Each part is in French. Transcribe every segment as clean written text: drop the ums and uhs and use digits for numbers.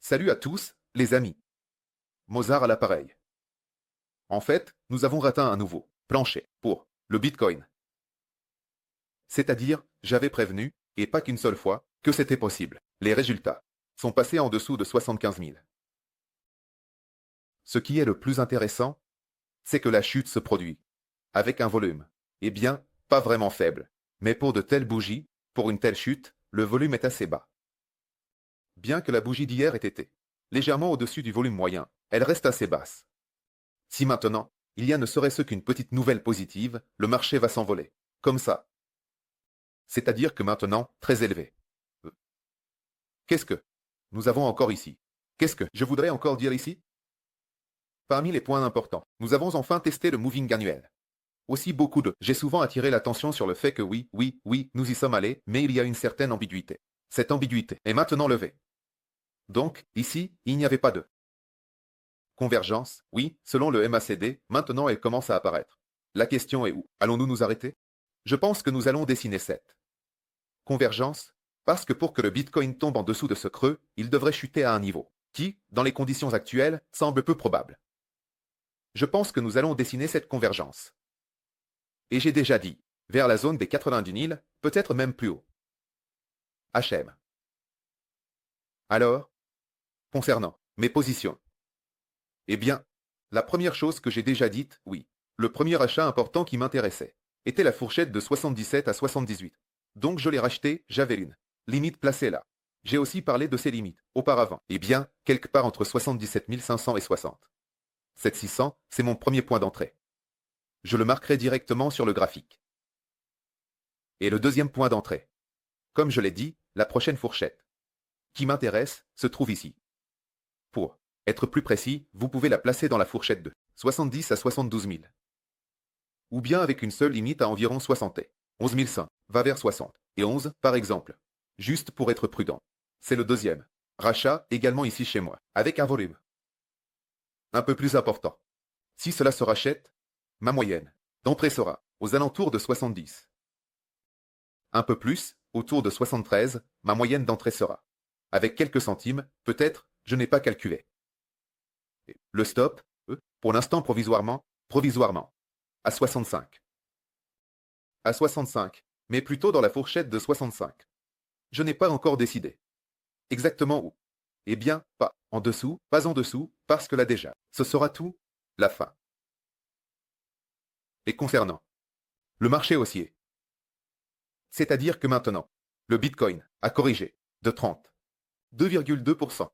Salut à tous, les amis. Mozart à l'appareil. En fait, nous avons atteint un nouveau plancher pour le Bitcoin. C'est-à-dire, j'avais prévenu, et pas qu'une seule fois, que c'était possible. Les résultats sont passés en dessous de 75 000. Ce qui est le plus intéressant, c'est que la chute se produit avec un volume, eh bien, pas vraiment faible. Mais pour de telles bougies, pour une telle chute, le volume est assez bas. Bien que la bougie d'hier ait été légèrement au-dessus du volume moyen, elle reste assez basse. Si maintenant, il y a ne serait-ce qu'une petite nouvelle positive, le marché va s'envoler. Comme ça. C'est-à-dire que maintenant, très élevé. Qu'est-ce que nous avons encore ici? Qu'est-ce que je voudrais encore dire ici? Parmi les points importants, nous avons enfin testé le moving annuel. Aussi beaucoup de... J'ai souvent attiré l'attention sur le fait que oui, oui, oui, nous y sommes allés, mais il y a une certaine ambiguïté. Cette ambiguïté est maintenant levée. Donc, ici, il n'y avait pas de convergence, oui, selon le MACD, maintenant elle commence à apparaître. La question est où? Allons-nous nous arrêter? Je pense que nous allons dessiner cette convergence, parce que pour que le Bitcoin tombe en dessous de ce creux, il devrait chuter à un niveau qui, dans les conditions actuelles, semble peu probable. Je pense que nous allons dessiner cette convergence. Et j'ai déjà dit, vers la zone des 90 000, peut-être même plus haut. HM. Alors, concernant mes positions, eh bien, la première chose que j'ai déjà dite, oui, le premier achat important qui m'intéressait, était la fourchette de 77 à 78. Donc je l'ai racheté, j'avais une limite placée là. J'ai aussi parlé de ces limites, auparavant. Eh bien, quelque part entre 77 500 et 60. 7600, c'est mon premier point d'entrée. Je le marquerai directement sur le graphique. Et le deuxième point d'entrée. Comme je l'ai dit, la prochaine fourchette qui m'intéresse se trouve ici. Pour être plus précis, vous pouvez la placer dans la fourchette de 70 à 72 000. Ou bien avec une seule limite à environ 60. 11 100 va vers 60. Et 11, par exemple. Juste pour être prudent. C'est le deuxième. Rachat également ici chez moi, avec un volume un peu plus important. Si cela se rachète, ma moyenne d'entrée sera aux alentours de 70. Un peu plus, autour de 73, ma moyenne d'entrée sera. Avec quelques centimes, peut-être, je n'ai pas calculé. Et le stop, pour l'instant provisoirement, à 65. À 65, mais plutôt dans la fourchette de 65. Je n'ai pas encore décidé. Exactement où? Eh bien, pas en dessous, pas en dessous, parce que là déjà, ce sera tout, la fin. Et concernant le marché haussier, c'est-à-dire que maintenant, le Bitcoin a corrigé de 32,2%,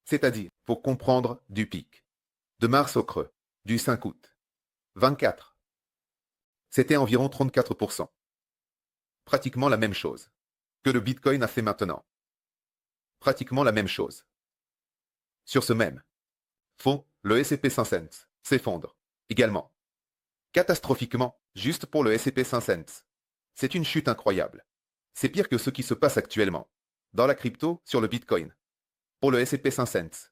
c'est-à-dire, pour comprendre, du pic, de mars au creux, du 5 août, 24. C'était environ 34%. Pratiquement la même chose que le Bitcoin a fait maintenant. Pratiquement la même chose. Sur ce même fond, le S&P 500 s'effondre également. Catastrophiquement, juste pour le S&P 500. C'est une chute incroyable. C'est pire que ce qui se passe actuellement dans la crypto sur le Bitcoin. Pour le S&P 500,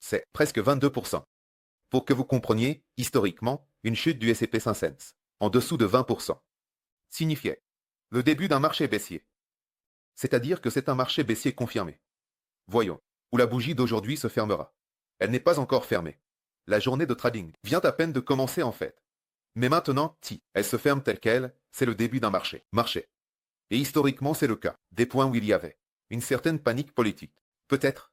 c'est presque 22%. Pour que vous compreniez, historiquement, une chute du S&P 500 en dessous de 20% signifiait le début d'un marché baissier. C'est-à-dire que c'est un marché baissier confirmé. Voyons, où la bougie d'aujourd'hui se fermera. Elle n'est pas encore fermée. La journée de trading vient à peine de commencer en fait. Mais maintenant, si elle se ferme telle qu'elle, c'est le début d'un marché. Et historiquement, c'est le cas. Des points où il y avait une certaine panique politique. Peut-être.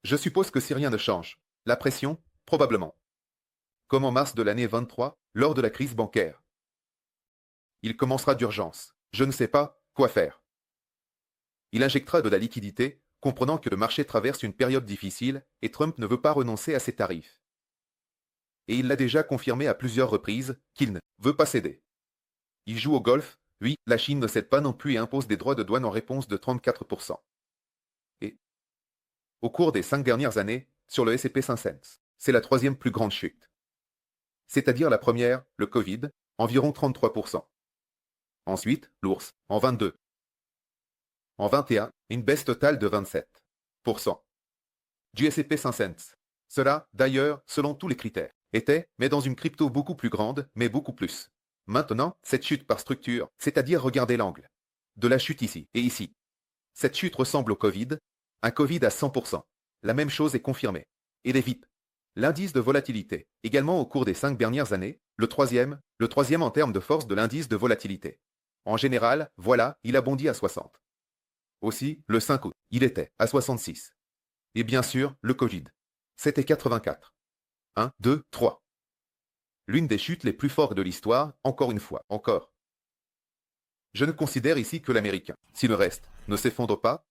Je suppose que si rien ne change, la pression, probablement. Comme en mars de l'année 23, lors de la crise bancaire. Il commencera d'urgence. Je ne sais pas quoi faire. Il injectera de la liquidité, comprenant que le marché traverse une période difficile et Trump ne veut pas renoncer à ses tarifs. Et il l'a déjà confirmé à plusieurs reprises qu'il ne veut pas céder. Il joue au golf, oui, la Chine ne cède pas non plus et impose des droits de douane en réponse de 34%. Et au cours des 5 dernières années, sur le S&P 500, c'est la troisième plus grande chute. C'est-à-dire la première, le Covid, environ 33%. Ensuite, l'ours, en 22. En 21, une baisse totale de 27% du S&P 500. Cela, d'ailleurs, selon tous les critères, était, mais dans une crypto beaucoup plus grande, mais beaucoup plus. Maintenant, cette chute par structure, c'est-à-dire regardez l'angle de la chute ici et ici. Cette chute ressemble au Covid, un Covid à 100%. La même chose est confirmée. Et les VIP. L'indice de volatilité, également au cours des 5 dernières années, le troisième en termes de force de l'indice de volatilité. En général, voilà, il a bondi à 60. Aussi, le 5 août, il était à 66. Et bien sûr, le Covid. C'était 84. 1, 2, 3. L'une des chutes les plus fortes de l'histoire, encore une fois, encore. Je ne considère ici que l'américain. Si le reste ne s'effondre pas,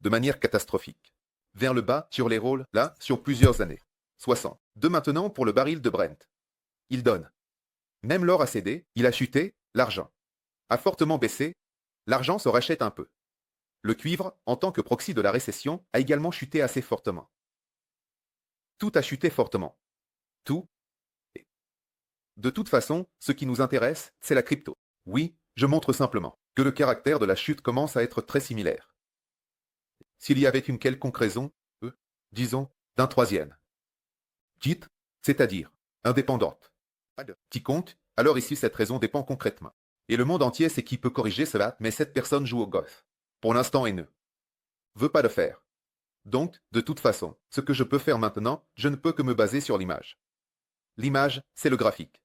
de manière catastrophique. Vers le bas, sur les rôles, là, sur plusieurs années. 60. De maintenant pour le baril de Brent. Il donne. Même l'or a cédé, il a chuté, l'argent a fortement baissé, l'argent se rachète un peu. Le cuivre, en tant que proxy de la récession, a également chuté assez fortement. Tout a chuté fortement. Tout. De toute façon, ce qui nous intéresse, c'est la crypto. Oui, je montre simplement que le caractère de la chute commence à être très similaire. S'il y avait une quelconque raison, disons, d'un troisième. Dites, c'est-à-dire, indépendante. Qui compte, alors ici cette raison dépend concrètement. Et le monde entier sait qui peut corriger cela, mais cette personne joue au golf. Pour l'instant et ne veut pas le faire. Donc, de toute façon, ce que je peux faire maintenant, je ne peux que me baser sur l'image. L'image, c'est le graphique.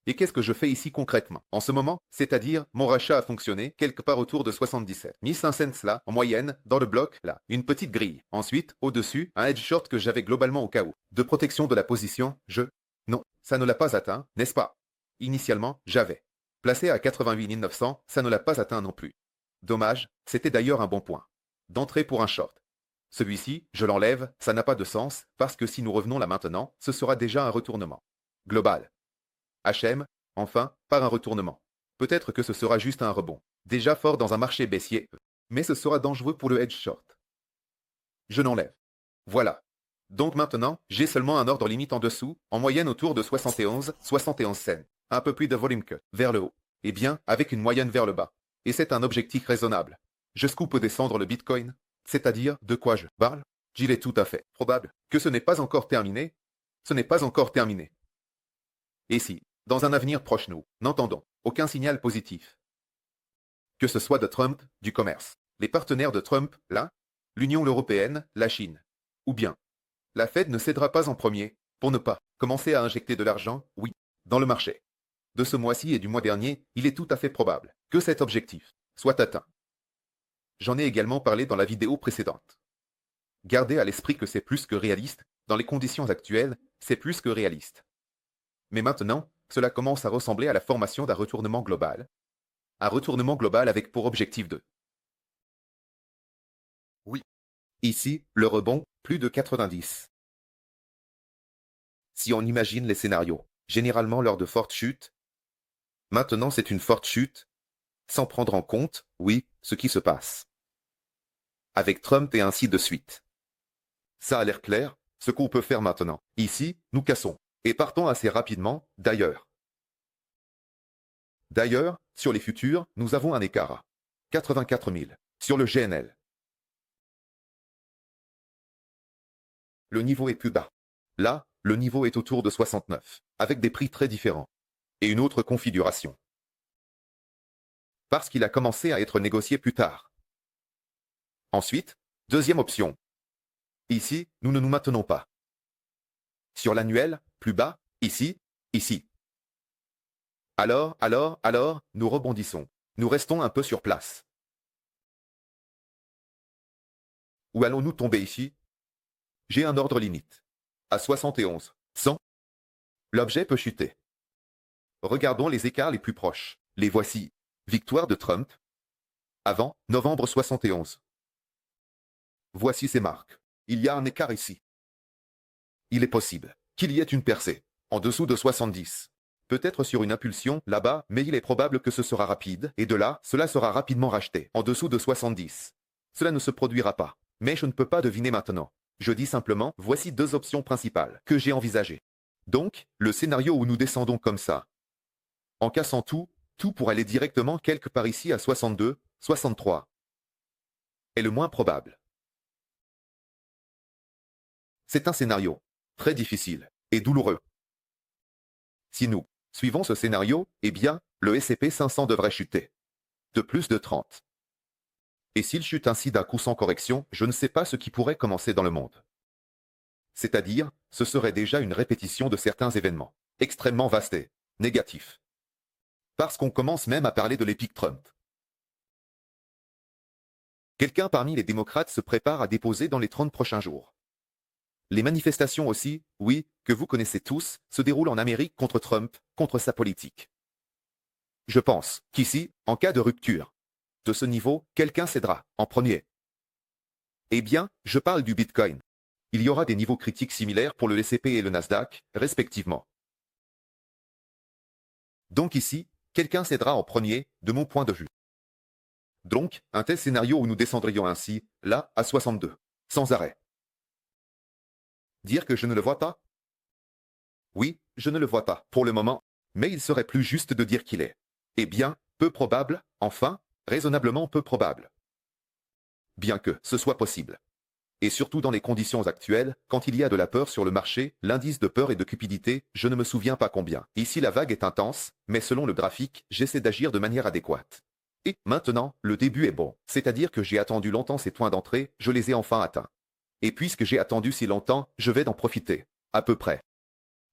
Et qu'est-ce que je fais ici concrètement? En ce moment, c'est-à-dire, mon rachat a fonctionné quelque part autour de 77 500 là, en moyenne, dans le bloc, là, une petite grille. Ensuite, au-dessus, un hedge short que j'avais globalement au cas où. De protection de la position, non, ça ne l'a pas atteint, n'est-ce pas? Initialement, j'avais placé à 88 900, ça ne l'a pas atteint non plus. Dommage, c'était d'ailleurs un bon point d'entrée pour un short. Celui-ci, je l'enlève, ça n'a pas de sens, parce que si nous revenons là maintenant, ce sera déjà un retournement global. HM, enfin, par un retournement. Peut-être que ce sera juste un rebond. Déjà fort dans un marché baissier, mais ce sera dangereux pour le hedge short. Je l'enlève. Voilà. Donc maintenant, j'ai seulement un ordre limite en dessous, en moyenne autour de 71 cents. Un peu plus de volume cut, vers le haut. Et bien, avec une moyenne vers le bas. Et c'est un objectif raisonnable. Jusqu'où peut descendre le Bitcoin? C'est-à-dire, de quoi je parle? Il est tout à fait probable que ce n'est pas encore terminé. Ce n'est pas encore terminé. Et si, dans un avenir proche, nous n'entendons aucun signal positif, que ce soit de Trump, du commerce, les partenaires de Trump, là, l'Union européenne, la Chine, ou bien, la Fed ne cédera pas en premier, pour ne pas commencer à injecter de l'argent, oui, dans le marché. De ce mois-ci et du mois dernier, il est tout à fait probable que cet objectif soit atteint. J'en ai également parlé dans la vidéo précédente. Gardez à l'esprit que c'est plus que réaliste, dans les conditions actuelles, c'est plus que réaliste. Mais maintenant, cela commence à ressembler à la formation d'un retournement global. Un retournement global avec pour objectif de. Oui. Ici, le rebond, plus de 90. Si on imagine les scénarios, généralement lors de fortes chutes, maintenant c'est une forte chute, sans prendre en compte, oui, ce qui se passe. Avec Trump et ainsi de suite. Ça a l'air clair, ce qu'on peut faire maintenant. Ici, nous cassons. Et partons assez rapidement, d'ailleurs. D'ailleurs, sur les futurs, nous avons un écart à 84 000 sur le GNL. Le niveau est plus bas. Là, le niveau est autour de 69, avec des prix très différents. Et une autre configuration. Parce qu'il a commencé à être négocié plus tard. Ensuite, deuxième option. Ici, nous ne nous maintenons pas. Sur l'annuel, plus bas, ici, ici. Alors, nous rebondissons. Nous restons un peu sur place. Où allons-nous tomber ici? J'ai un ordre limite. À 71, 100. L'objet peut chuter. Regardons les écarts les plus proches. Les voici. Victoire de Trump. Avant, novembre 71. Voici ces marques. Il y a un écart ici. Il est possible qu'il y ait une percée, en dessous de 70. Peut-être sur une impulsion, là-bas, mais il est probable que ce sera rapide, et de là, cela sera rapidement racheté, en dessous de 70. Cela ne se produira pas. Mais je ne peux pas deviner maintenant. Je dis simplement, voici deux options principales que j'ai envisagées. Donc, le scénario où nous descendons comme ça, en cassant tout pour aller directement quelque part ici à 62, 63, est le moins probable. C'est un scénario très difficile et douloureux. Si nous suivons ce scénario, eh bien, le S&P 500 devrait chuter de plus de 30. Et s'il chute ainsi d'un coup sans correction, je ne sais pas ce qui pourrait commencer dans le monde. C'est-à-dire, ce serait déjà une répétition de certains événements, extrêmement vastes et négatifs. Parce qu'on commence même à parler de l'épique Trump. Quelqu'un parmi les démocrates se prépare à déposer dans les 30 prochains jours. Les manifestations aussi, oui, que vous connaissez tous, se déroulent en Amérique contre Trump, contre sa politique. Je pense qu'ici, en cas de rupture de ce niveau, quelqu'un cédera, en premier. Eh bien, je parle du Bitcoin. Il y aura des niveaux critiques similaires pour le S&P et le Nasdaq, respectivement. Donc ici, quelqu'un cédera en premier, de mon point de vue. Donc, un tel scénario où nous descendrions ainsi, là, à 62, sans arrêt. Dire que je ne le vois pas? Oui, je ne le vois pas, pour le moment, mais il serait plus juste de dire qu'il est. Eh bien, peu probable, enfin, raisonnablement peu probable. Bien que ce soit possible. Et surtout dans les conditions actuelles, quand il y a de la peur sur le marché, l'indice de peur et de cupidité, je ne me souviens pas combien. Ici la vague est intense, mais selon le graphique, j'essaie d'agir de manière adéquate. Et maintenant, le début est bon, c'est-à-dire que j'ai attendu longtemps ces points d'entrée, je les ai enfin atteints. Et puisque j'ai attendu si longtemps, je vais d'en profiter. À peu près.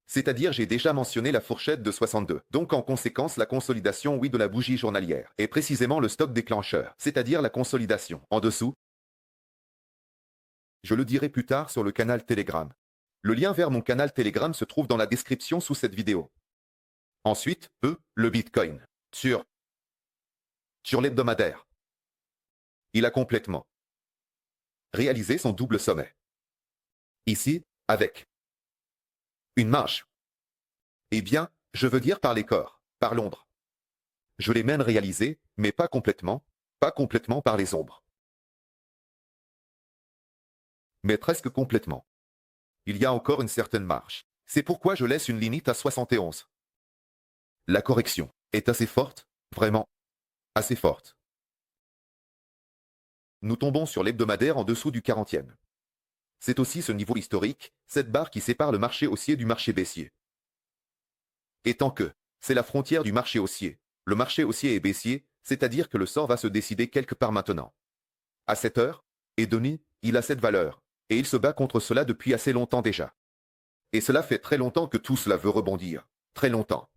C'est-à-dire j'ai déjà mentionné la fourchette de 62. Donc en conséquence la consolidation oui de la bougie journalière. Et précisément le stock déclencheur, c'est-à-dire la consolidation. En dessous, je le dirai plus tard sur le canal Telegram. Le lien vers mon canal Telegram se trouve dans la description sous cette vidéo. Ensuite, le Bitcoin. Sur l'hebdomadaire. Il a complètement réalisé son double sommet. Ici, avec une marche. Eh bien, je veux dire par les corps, par l'ombre. Je l'ai même réalisé, mais pas complètement par les ombres. Mais presque complètement. Il y a encore une certaine marge. C'est pourquoi je laisse une limite à 71. La correction est assez forte, vraiment assez forte. Nous tombons sur l'hebdomadaire en dessous du 40e. C'est aussi ce niveau historique, cette barre qui sépare le marché haussier du marché baissier. Et tant que c'est la frontière du marché haussier, le marché haussier est baissier, c'est-à-dire que le sort va se décider quelque part maintenant. À cette heure, et Denis, il a cette valeur, et il se bat contre cela depuis assez longtemps déjà. Et cela fait très longtemps que tout cela veut rebondir, très longtemps.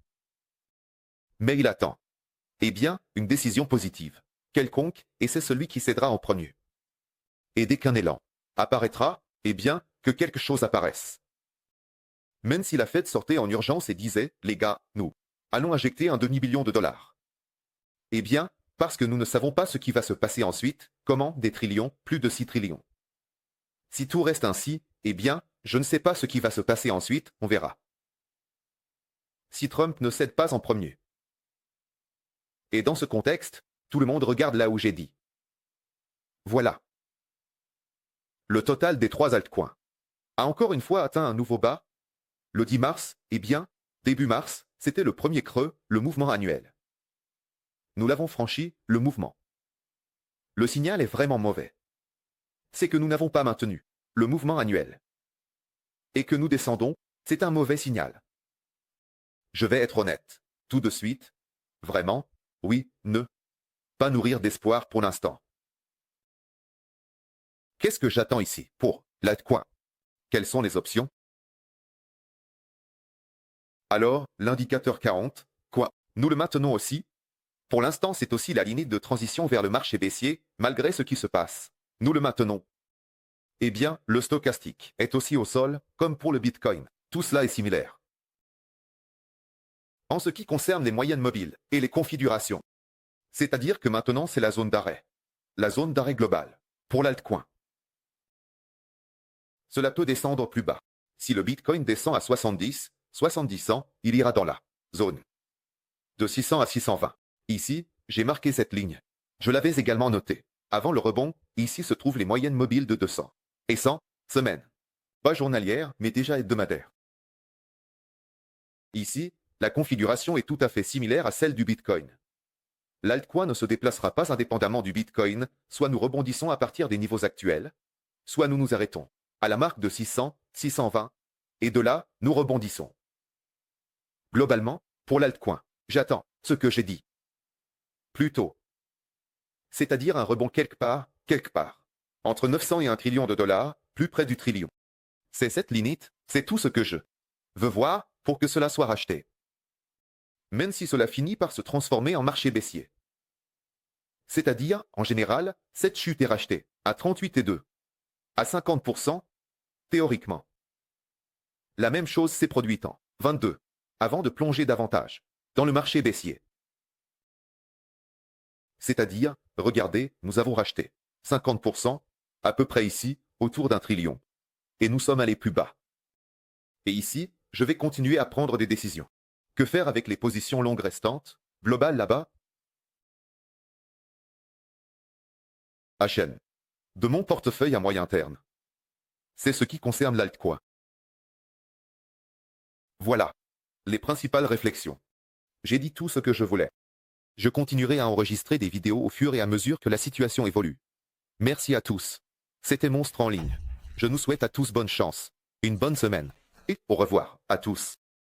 Mais il attend. Eh bien, une décision positive, quelconque, et c'est celui qui cédera en premier. Et dès qu'un élan apparaîtra, eh bien, que quelque chose apparaisse. Même si la Fed sortait en urgence et disait, les gars, nous allons injecter un demi-billion de dollars. Eh bien, parce que nous ne savons pas ce qui va se passer ensuite, comment, des trillions, plus de 6 trillions. Si tout reste ainsi, eh bien, je ne sais pas ce qui va se passer ensuite, on verra. Si Trump ne cède pas en premier. Et dans ce contexte, tout le monde regarde là où j'ai dit. Voilà. Le total des 3 altcoins a encore une fois atteint un nouveau bas. Le 10 mars, eh bien, début mars, c'était le premier creux, le mouvement annuel. Nous l'avons franchi, le mouvement. Le signal est vraiment mauvais. C'est que nous n'avons pas maintenu le mouvement annuel. Et que nous descendons, c'est un mauvais signal. Je vais être honnête. Tout de suite, vraiment, oui, ne pas nourrir d'espoir pour l'instant. Qu'est-ce que j'attends ici pour l'altcoin? Quelles sont les options? Alors, l'indicateur 40, quoi? Nous le maintenons aussi. Pour l'instant, c'est aussi la limite de transition vers le marché baissier, malgré ce qui se passe. Nous le maintenons. Eh bien, le stochastique est aussi au sol, comme pour le Bitcoin. Tout cela est similaire. En ce qui concerne les moyennes mobiles et les configurations, c'est-à-dire que maintenant c'est la zone d'arrêt. La zone d'arrêt globale, pour l'altcoin. Cela peut descendre plus bas. Si le Bitcoin descend à 70, 100, il ira dans la zone de 600 à 620. Ici, j'ai marqué cette ligne. Je l'avais également noté. Avant le rebond, ici se trouvent les moyennes mobiles de 200 et 100 semaines. Pas journalière, mais déjà hebdomadaire. Ici, la configuration est tout à fait similaire à celle du Bitcoin. L'altcoin ne se déplacera pas indépendamment du Bitcoin, soit nous rebondissons à partir des niveaux actuels, soit nous nous arrêtons à la marque de 600, 620, et de là, nous rebondissons. Globalement, pour l'altcoin, j'attends ce que j'ai dit plus tôt. C'est-à-dire un rebond quelque part. Entre 900 et 1 trillion de dollars, plus près du trillion. C'est cette limite, c'est tout ce que je veux voir pour que cela soit racheté. Même si cela finit par se transformer en marché baissier. C'est-à-dire, en général, cette chute est rachetée à 38,2. À 50%, théoriquement. La même chose s'est produite en 22, avant de plonger davantage dans le marché baissier. C'est-à-dire, regardez, nous avons racheté 50%, à peu près ici, autour d'1 trillion. Et nous sommes allés plus bas. Et ici, je vais continuer à prendre des décisions. Que faire avec les positions longues restantes, globales là-bas? HN. De mon portefeuille à moyen terme. C'est ce qui concerne l'altcoin. Voilà. Les principales réflexions. J'ai dit tout ce que je voulais. Je continuerai à enregistrer des vidéos au fur et à mesure que la situation évolue. Merci à tous. C'était Monstre en ligne. Je nous souhaite à tous bonne chance, une bonne semaine, et au revoir à tous.